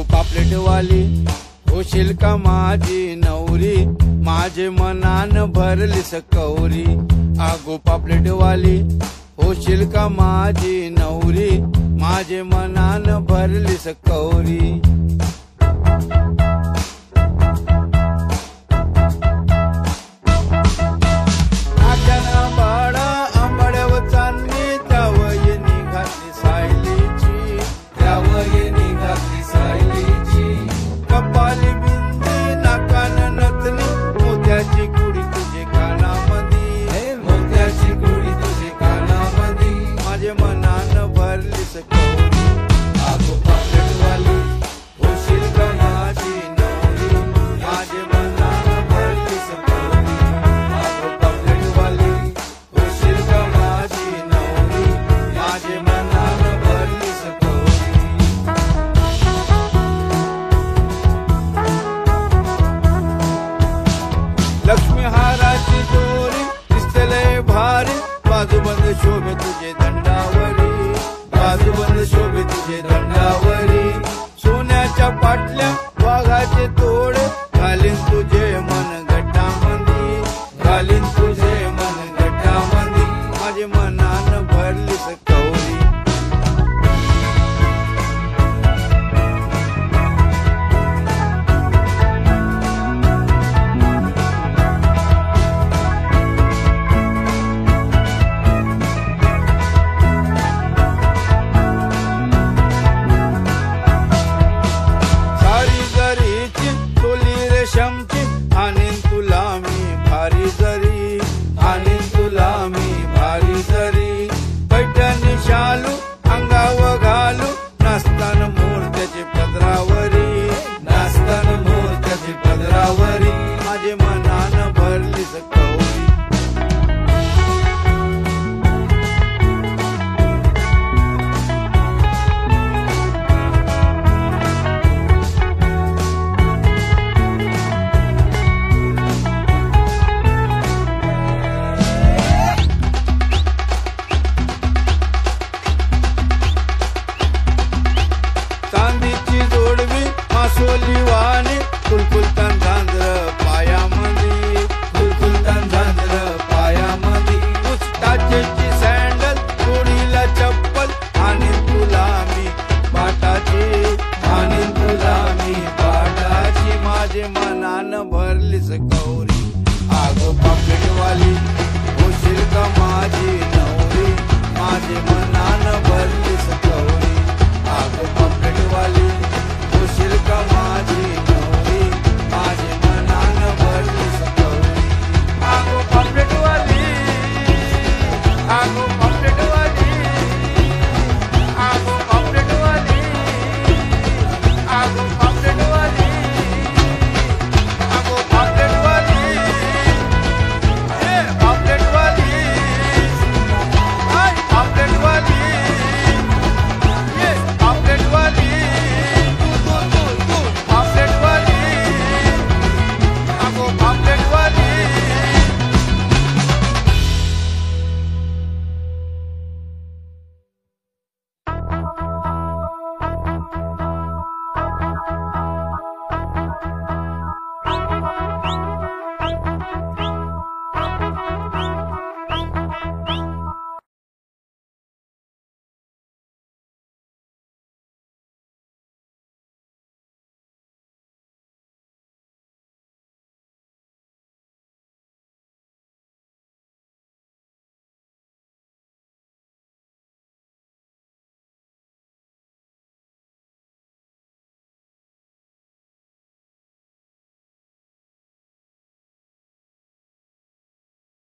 आगो पापलेटवाली होशील का माझी नवरी, माझे मनान भरलीस कवरी। आगो पापलेटवाली होशील का माझी नवरी, माझे मनान भरलीस कवरी। लक्ष्मी हाराची दोरी दिसतले भारी, बाजूबंद शोभे तुझे दंडावरी, बाजूबंद शोभे तुझे दंडावरी। सोन्याच्या पाटल्या वाघाचे तोडे, घालीन तुझे मन गटामंदी, घालीन तुझे मन गटामंदी। माझे मनान भरलीस